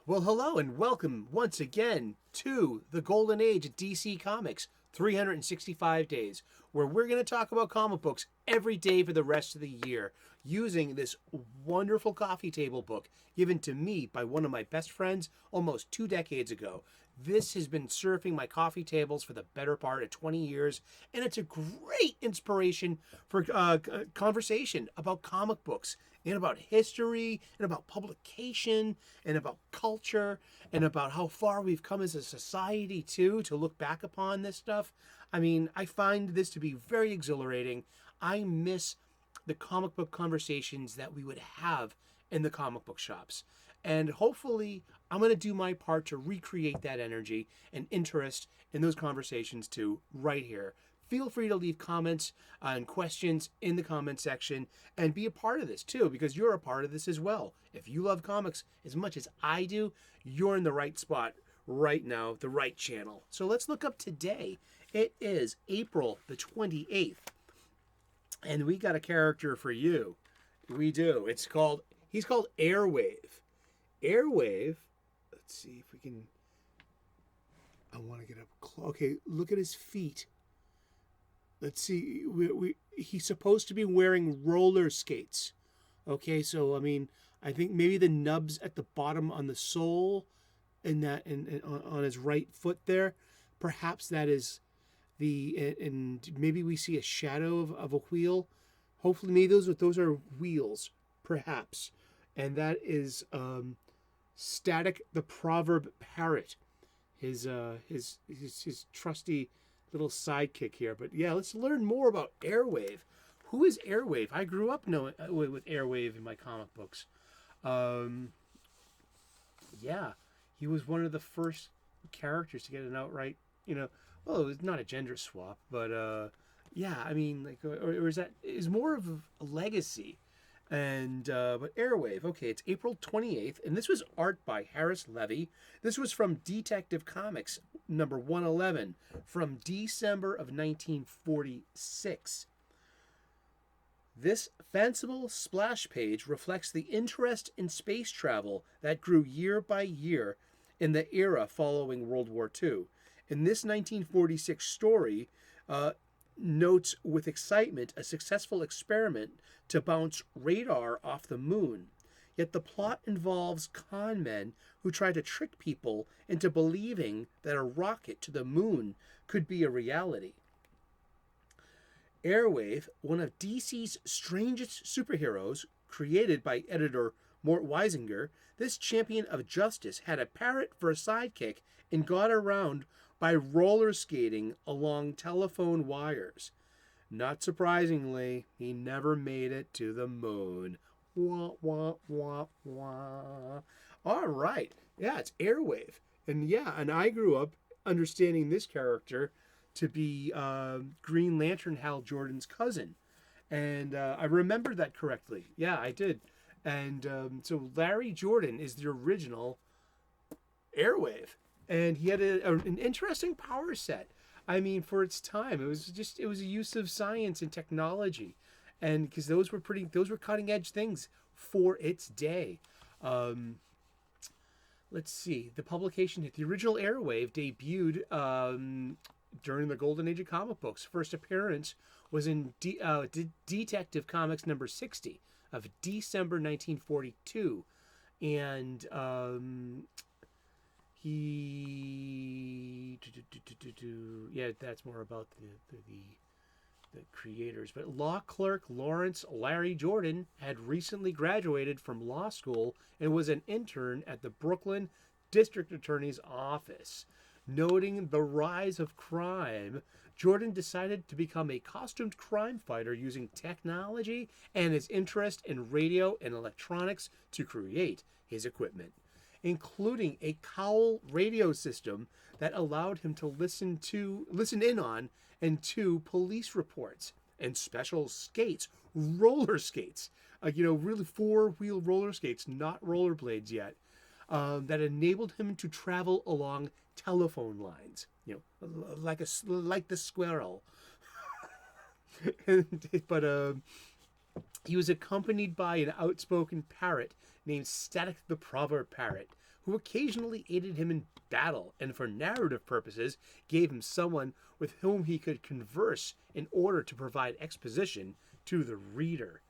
Well, hello and welcome once again to the Golden Age of DC Comics, 365 days, where we're going to talk about comic books every day for the rest of the year using this wonderful coffee table book given to me by one of my best friends almost 2 decades ago. This has been surfing my coffee tables for the better part of 20 years, and it's a great inspiration for conversation about comic books and about history and about publication and about culture and about how far we've come as a society too to look back upon this stuff. I mean, I find this to be very exhilarating. I miss the comic book conversations that we would have in the comic book shops. And hopefully, I'm going to do my part to recreate that energy and interest in those conversations too, right here. Feel free to leave comments and questions in the comment section and be a part of this too, because you're a part of this as well. If you love comics as much as I do, you're in the right spot right now, the right channel. So let's look up today. It is April the 28th, and we got a character for you. We do. He's called Airwave. Airwave, let's see if we can, I want to get up close. Okay, look at his feet. Let's see, he's supposed to be wearing roller skates. Okay, so I mean, I think maybe the nubs at the bottom on the sole and that and on his right foot there, perhaps that is and maybe we see a shadow of a wheel. Hopefully maybe those are wheels, perhaps. And that is Static the Proverb Parrot, his trusty little sidekick here. But yeah, let's learn more about Airwave. Who is Airwave? I grew up knowing with Airwave in my comic books. Yeah, he was one of the first characters to get an outright, well, it was not a gender swap, but yeah, I mean, like, or is more of a legacy. And but Airwave, okay, it's April 28th, and this was art by Harris Levy. This was from Detective Comics number 111 from December of 1946. This fanciful splash page reflects the interest in space travel that grew year by year in the era following World War II. In this 1946 story, notes with excitement a successful experiment to bounce radar off the moon. Yet the plot involves con men who try to trick people into believing that a rocket to the moon could be a reality. Airwave, one of DC's strangest superheroes, created by editor Mort Weisinger, this champion of justice had a parrot for a sidekick and got around by roller skating along telephone wires. Not surprisingly, he never made it to the moon. Wah, wah, wah, wah. All right. Yeah, it's Airwave. And I grew up understanding this character to be Green Lantern Hal Jordan's cousin. And I remember that correctly. Yeah, I did. And so Larry Jordan is the original Airwave. And he had an interesting power set. I mean, for its time, it was a use of science and technology, and because those were cutting edge things for its day. Let's see, the publication hit the original Airwave debuted during the golden age of comic books. First appearance was in Detective Comics number 60 of December 1942, and yeah, that's more about the creators. But law clerk Lawrence Larry Jordan had recently graduated from law school and was an intern at the Brooklyn District Attorney's office. Noting the rise of crime, Jordan decided to become a costumed crime fighter using technology and his interest in radio and electronics to create his equipment, including a cowl radio system that allowed him to listen in on and to police reports, and special skates, roller skates, really four-wheel roller skates, not rollerblades yet, that enabled him to travel along telephone lines, like the squirrel. But he was accompanied by an outspoken parrot named Static the Proverb Parrot, who occasionally aided him in battle and for narrative purposes gave him someone with whom he could converse in order to provide exposition to the reader.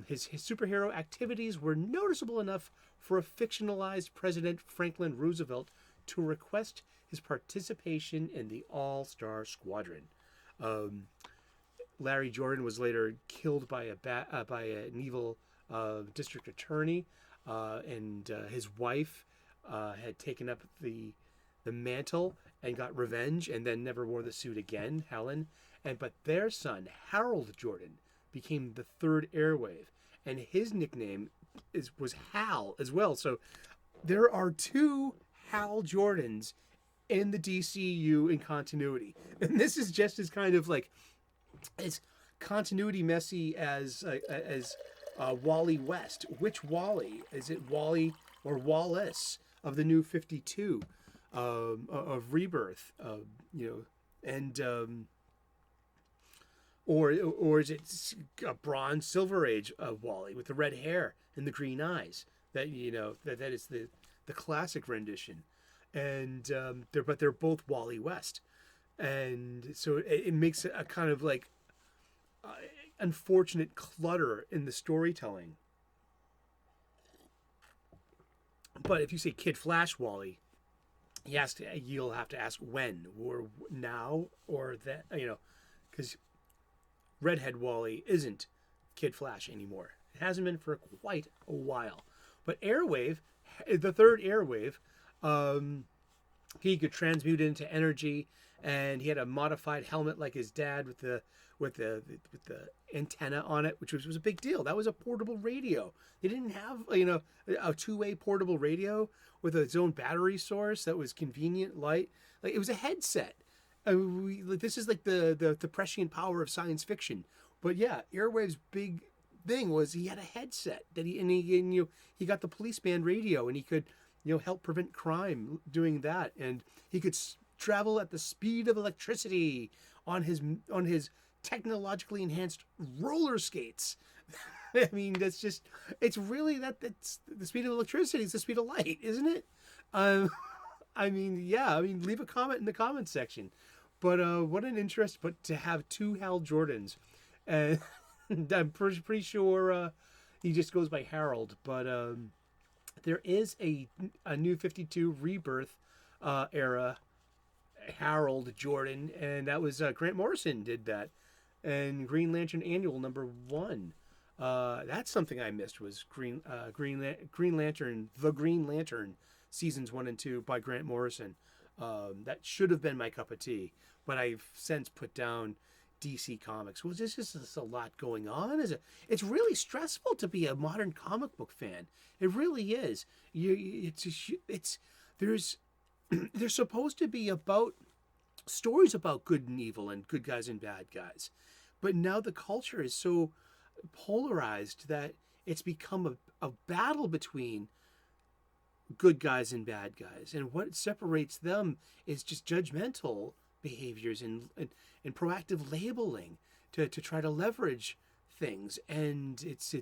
His superhero activities were noticeable enough for a fictionalized President Franklin Roosevelt to request his participation in the All-Star Squadron. Larry Jordan was later killed by an evil district attorney, and his wife had taken up the mantle and got revenge, and then never wore the suit again, Helen. But their son, Harold Jordan, became the third Airwave, and his nickname was Hal as well. So there are two Hal Jordans in the DCU in continuity, and this is just as kind of like as continuity messy as Wally West. Which Wally is it? Wally or Wallace of the New 52 of Rebirth? Or is it a Bronze Silver Age of Wally with the red hair and the green eyes? That that is the classic rendition, and they're both Wally West, and so it makes a kind of like unfortunate clutter in the storytelling. But if you say Kid Flash Wally, you'll have to ask when or now or that, because Redhead Wally isn't Kid Flash anymore. It hasn't been for quite a while. But Airwave, the third Airwave, he could transmute into energy, and he had a modified helmet like his dad with the antenna on it, which was a big deal. That was a portable radio. They didn't have a two-way portable radio with its own battery source that was convenient, light. Like it was a headset. This is like the prescient power of science fiction. But yeah, Airwave's big thing was he had a headset that he got the police band radio, and he could help prevent crime doing that, and he could travel at the speed of electricity on his technologically enhanced roller skates. I mean, that's really that's the speed of electricity. It's the speed of light, isn't it? Leave a comment in the comment section. But what an interest! But to have two Hal Jordans, and I'm pretty sure he just goes by Harold. But there is a New 52 Rebirth era Harold Jordan, and that was Grant Morrison did that, and Green Lantern Annual #1. That's something I missed was Green Lantern, the Green Lantern seasons 1 and 2 by Grant Morrison. That should have been my cup of tea, but I've since put down DC Comics. Well, there's just a lot going on. It's really stressful to be a modern comic book fan. It really is. They're supposed to be about stories about good and evil and good guys and bad guys, but now the culture is so polarized that it's become a battle between good guys and bad guys, and what separates them is just judgmental behaviors and proactive labeling to try to leverage things. And it's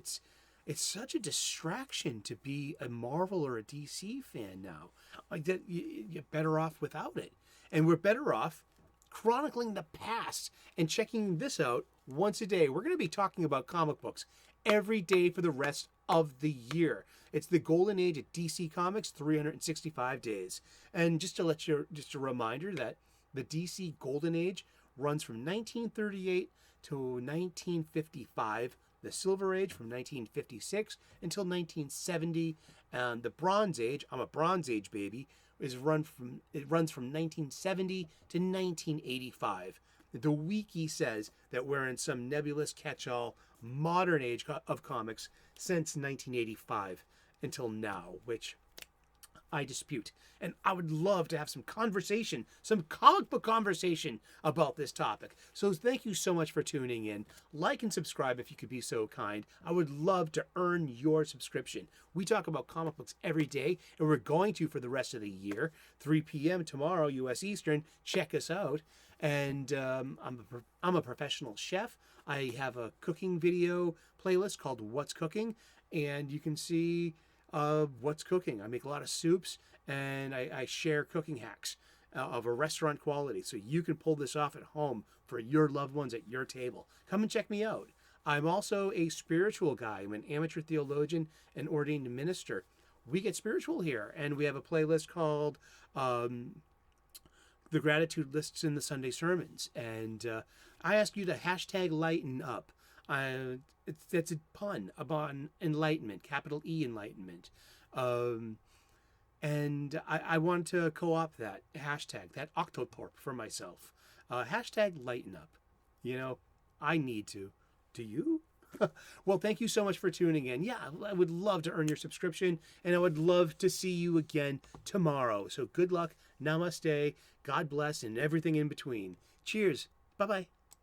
such a distraction to be a Marvel or a DC fan now. Like that, you're better off without it, and we're better off chronicling the past and checking this out once a day. We're going to be talking about comic books every day for the rest of the year. It's the golden age of DC Comics, 365 days. And just a reminder that the DC golden age runs from 1938 to 1955. The Silver Age from 1956 until 1970. And the Bronze Age, I'm a Bronze Age baby, runs from 1970 to 1985. The wiki says that we're in some nebulous catch-all modern age of comics since 1985 until now, which I dispute. And I would love to have some conversation, some comic book conversation about this topic. So thank you so much for tuning in. Like and subscribe if you could be so kind. I would love to earn your subscription. We talk about comic books every day, and we're going to for the rest of the year. 3 p.m. tomorrow, U.S. Eastern. Check us out. And I'm a professional chef. I have a cooking video playlist called What's Cooking, and you can see what's cooking. I make a lot of soups, and I share cooking hacks of a restaurant quality, so you can pull this off at home for your loved ones at your table. Come and check me out. I'm also a spiritual guy. I'm an amateur theologian and ordained minister. We get spiritual here, and we have a playlist called The Gratitude Lists in the Sunday Sermons. And I ask you to hashtag lighten up. It's a pun upon enlightenment, capital E enlightenment. And I want to co-opt that hashtag, that octothorpe for myself. Hashtag lighten up. You know, I need to. Do you? Well, thank you so much for tuning in. Yeah, I would love to earn your subscription, and I would love to see you again tomorrow. So good luck, namaste, God bless, and everything in between. Cheers. Bye-bye.